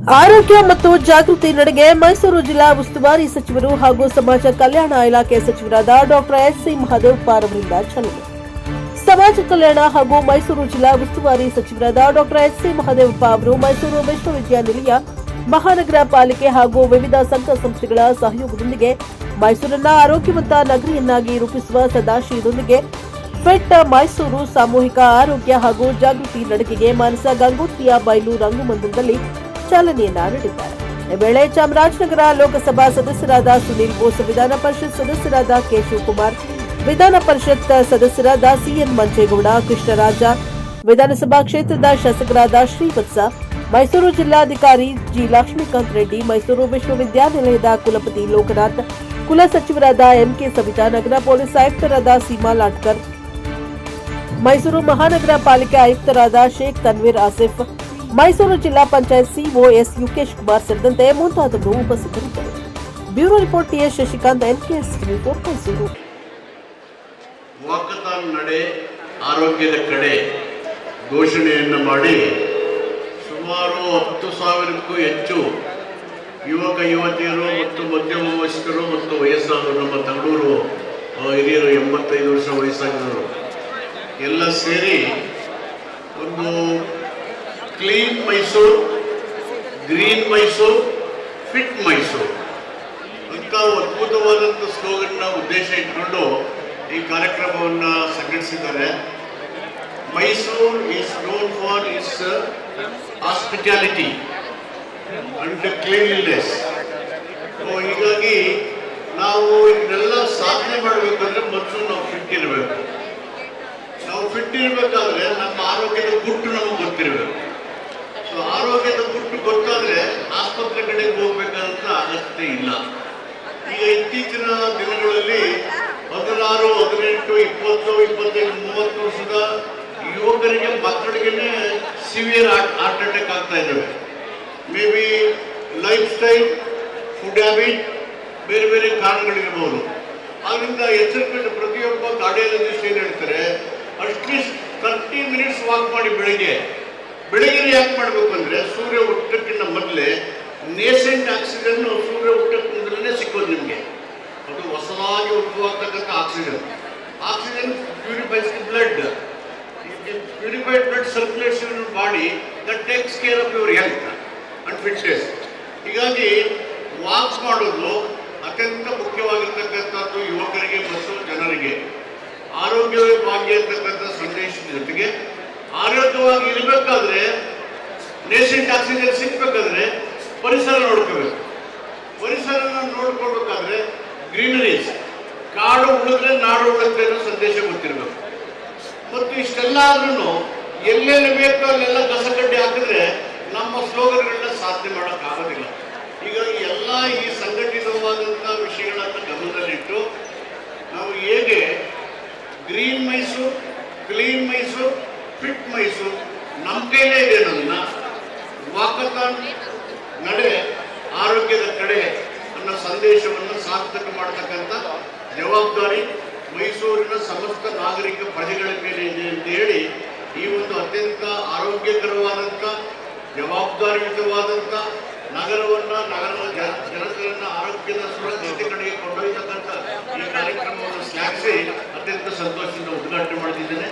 ಆರೋಗ್ಯ ಮತ್ತು ಜಾಗೃತಿ ನಡೆಗೆ ಮೈಸೂರು ಜಿಲ್ಲಾ ಉಸ್ತುವಾರಿ ಸಚಿವರು ಹಾಗೂ ಸಮಾಜ ಕಲ್ಯಾಣ ಇಲಾಖೆ ಸಚಿವರಾದ ಡಾಕ್ಟರ್ ಎಸ್.ಸಿ. ಮಹದೇವಪ್ಪ ಅವರಿಂದ ಚಾಲನೆ. ಸಮಾಜ ಕಲ್ಯಾಣ ಹಾಗೂ ಮೈಸೂರು ಜಿಲ್ಲಾ ಉಸ್ತುವಾರಿ ಸಚಿವರಾದ ಡಾಕ್ಟರ್ ಎಸ್.ಸಿ. ಮಹದೇವಪ್ಪ ಅವರು ಮೈಸೂರು ವಿಶ್ವವಿದ್ಯಾನಿಲಯ, ಮಹಾನಗರ ಪಾಲಿಕೆ ಹಾಗೂ ವಿವಿಧ ಸಂಘ ಸಂಸ್ಥೆಗಳ ಸಹಯೋಗದೊಂದಿಗೆ ಮೈಸೂರನ್ನ ಆರೋಗ್ಯವಂತ ನಗರಿಯನ್ನಾಗಿ ರೂಪಿಸುವ ಸದಾಶಯದೊಂದಿಗೆ ಫಿಟ್ ಮೈಸೂರು ಸಾಮೂಹಿಕ ಆರೋಗ್ಯ ಹಾಗೂ ಜಾಗೃತಿ ನಡಿಗೆಗೆ ಮಾನಸ ಗಂಗೋತ್ರಿಯ ಬಯಲು ರಂಗಮಂದಿರದಲ್ಲಿ ಚಾಲನೆಯನ್ನ ನೀಡಿದ್ದಾರೆ. ಈ ವೇಳೆ ಚಾಮರಾಜನಗರ ಲೋಕಸಭಾ ಸದಸ್ಯರಾದ ಸುನೀಲ್ ಬೋಸ್, ವಿಧಾನ ಪರಿಷತ್ ಸದಸ್ಯರಾದ ಕೆ. ಶಿವಕುಮಾರ್, ವಿಧಾನ ಪರಿಷತ್ ಸದಸ್ಯರಾದ ಸಿಎನ್ ಮಂಚೇಗೌಡ, ಕೃಷ್ಣರಾಜ, ವಿಧಾನಸಭಾ ಕ್ಷೇತ್ರದ ಶಾಸಕರಾದ ಶ್ರೀವತ್ಸ, ಮೈಸೂರು ಜಿಲ್ಲಾಧಿಕಾರಿ ಜಿ. ಲಕ್ಷ್ಮೀಕಾಂತ್ ರೆಡ್ಡಿ, ಮೈಸೂರು ವಿಶ್ವವಿದ್ಯಾನಿಲಯದ ಕುಲಪತಿ ಲೋಕನಾಥ್, ಕುಲ ಸಚಿವರಾದ ಎಂಕೆ ಸವಿತಾ, ನಗರ ಪೊಲೀಸ್ ಆಯುಕ್ತರಾದ ಸೀಮಾ ಲಾಟ್ಕರ್, ಮೈಸೂರು ಮಹಾನಗರ ಪಾಲಿಕೆ ಆಯುಕ್ತರಾದ ಶೇಖ್ ತನ್ವೀರ್ ಆಸಿಫ್, ಮೈಸೂರು ಜಿಲ್ಲಾ ಪಂಚಾಯತ್ ಸಿಒ ಎಸ್. ಯುಕೇಶ್ ಕುಮಾರ್ ಸೇರಿದಂತೆ ಮುಂತಾದವರು ಉಪಸ್ಥಿತರಿದ್ದರು. Bureau report TS Shashikant, NKS report, Mysuru. Walkathon ನಡೆ ಆರೋಗ್ಯದ ಕಡೆ ಘೋಷಣೆಯನ್ನು ಮಾಡಿ ಸುಮಾರು 10,000ಕ್ಕೂ ಹೆಚ್ಚು ಯುವಕ ಯುವತಿಯರು ಮತ್ತು ಮಧ್ಯಮ ವಯಸ್ಕರು ಮತ್ತು ವಯಸ್ಸಾದವರು, ನಮ್ಮ ತಗಡೂರು ಹಿರಿಯರು 85 ವರ್ಷ ವಯಸ್ಸಾಗಿರೋರು ಎಲ್ಲ ಸೇರಿ ಒಂದು clean Mysuru, green Mysuru, fit Mysuru ಅಂತ ಅದ್ಭುತವಾದಂಥ ಸ್ಲೋಗನ್ನ ಉದ್ದೇಶ ಇಟ್ಕೊಂಡು ಈ ಕಾರ್ಯಕ್ರಮವನ್ನು ಸಂಘಟಿಸಿದ್ದಾರೆ. Mysuru is known for its hospitality and cleanliness. ಹೀಗಾಗಿ ನಾವು ಇದನ್ನೆಲ್ಲ ಸಾಧನೆ ಮಾಡಬೇಕಂದ್ರೆ ಮೊದಲು ನಾವು ಫಿಟ್ ಇರಬೇಕು. ನಾವು ಫಿಟ್ ಇರಬೇಕಾದ್ರೆ ನಮ್ಮ ಆರೋಗ್ಯದ ಗುಟ್ಟು ನಮಗೆ ಗೊತ್ತಿರಬೇಕು. ಸೊ ಆರೋಗ್ಯದ ಗುಟ್ಟು ಗೊತ್ತಾದ್ರೆ ಆಸ್ಪತ್ರೆ ಕಡೆಗೆ ಹೋಗ್ಬೇಕಂತ ಅಗತ್ಯ ಇಲ್ಲ. ಈಗ ಇತ್ತೀಚಿನ ದಿನಗಳಲ್ಲಿ 16, 18, 20, 25, 30 ವರ್ಷದ ಯುವಕರಿಗೆ, ಮಕ್ಕಳಿಗೆ ಸಿವಿಯರ್ ಹಾರ್ಟ್ ಅಟ್ಯಾಕ್ ಆಗ್ತಾ ಇದ್ದಾವೆ. May be life style, food habit, ಬೇರೆ ಬೇರೆ ಕಾರಣಗಳಿರ್ಬೋದು. ಆದ್ದರಿಂದ ಎಚ್ಚರಿಕೆಯಿಂದ ಪ್ರತಿಯೊಬ್ಬ ಕಾರ್ಡಿಯಾಲಜಿಸ್ಟ್ ಏನು ಹೇಳ್ತಾರೆ, ಅಟ್ಲೀಸ್ಟ್ 30 ಮಿನಿಟ್ಸ್ ವಾಕ್ ಮಾಡಿ ಬೆಳಿಗ್ಗೆ ಯಾಕೆ ಮಾಡಬೇಕು ಅಂದರೆ ಸೂರ್ಯ ಹುಟ್ಟಕ್ಕಿಂತ ಮೊದಲೇ ನೇಸೆಂಟ್ ಆಕ್ಸಿಜನ್ ಸೂರ್ಯ ಹುಟ್ಟಕ್ಕೆ ಮೊದಲೇ ಸಿಕ್ಕೋದು ನಿಮಗೆ. ಅದು ಹೊಸದಾಗಿ ಉದ್ಭವಾಗ್ತಕ್ಕಂಥ oxygen purifies the blood. Purified blood circulates in body, that takes care of your health and fitness. ಹೀಗಾಗಿ ವಾಕ್ ಮಾಡೋದು ಅತ್ಯಂತ ಮುಖ್ಯವಾಗಿರ್ತಕ್ಕಂಥದ್ದು ಯುವಕರಿಗೆ ಮತ್ತು ಜನರಿಗೆ. ಆರೋಗ್ಯವೇ ಭಾಗ್ಯ ಅಂತಕ್ಕಂಥ ಸಂದೇಶದ ಜೊತೆಗೆ ಆರೋಗ್ಯವಾಗಿ ಇರಬೇಕಾದ್ರೆ, ನೇಸೆಂಟ್ ಆಕ್ಸಿಜನ್ ಸಿಗ್ಬೇಕಾದ್ರೆ ಪರಿಸರ ನೋಡ್ಕೋಬೇಕು. ಪರಿಸರನ ನೋಡ್ಕೊಳ್ಬೇಕಾದ್ರೆ ಗ್ರೀನರೀಸ್, ಕಾಡು ಉಳಿದ್ರೆ ನಾಡು ಉಳಿದ್ರೆ ಅನ್ನೋ ಸಂದೇಶ ಗೊತ್ತಿರಬೇಕು. ಮತ್ತು ಇಷ್ಟೆಲ್ಲ ಆದ್ರೂ ಎಲ್ಲೆಲ್ಲಿ ಬೇಕೋ ಅಲ್ಲೆಲ್ಲ ಕಸಕಡ್ಡಿ ಹಾಕಿದ್ರೆ ನಮ್ಮ ಸ್ಲೋಗನ್ಗಳನ್ನ ಸಾಧನೆ ಮಾಡೋಕ್ಕಾಗೋದಿಲ್ಲ. ಹೀಗಾಗಿ ಎಲ್ಲ ಈ ಸಂಘಟಿತವಾದಂಥ ವಿಷಯಗಳನ್ನ ಗಮನದಲ್ಲಿಟ್ಟು ನಾವು ಹೇಗೆ green Mysuru, clean Mysuru, fit Mysuru ನಮ್ಮ ಕೈಲೇ ಇದೆ ಅನ್ನೋದನ್ನ ವಾಕಥಾನ್ ನಡೆ ಆರೋಗ್ಯದ ಕಡೆ ಅನ್ನೋ ಸಂದೇಶವನ್ನು ಸಾರ್ಥಕ ಮಾಡತಕ್ಕಂಥ ಜವಾಬ್ದಾರಿ ಮೈಸೂರಿನ ಸಮಸ್ತ ನಾಗರಿಕ ಪ್ರಜೆಗಳ ಮೇಲೆ ಇದೆ ಅಂತ ಹೇಳಿ ಈ ಒಂದು ಅತ್ಯಂತ ಆರೋಗ್ಯಕರವಾದಂಥ, ಜವಾಬ್ದಾರಿಯುತವಾದಂಥ ನಗರದ ಜನತೆಯನ್ನು ಆರೋಗ್ಯದ ಸುರಕ್ಷತೆ ಕಡೆಗೆ ಕೊಂಡೊಯ್ಯತಕ್ಕಂಥ ಈ ಕಾರ್ಯಕ್ರಮವನ್ನು ಶ್ಲಾಘಿಸಿ ಅತ್ಯಂತ ಸಂತೋಷದಿಂದ ಉದ್ಘಾಟನೆ ಮಾಡ್ತಿದ್ದೇನೆ.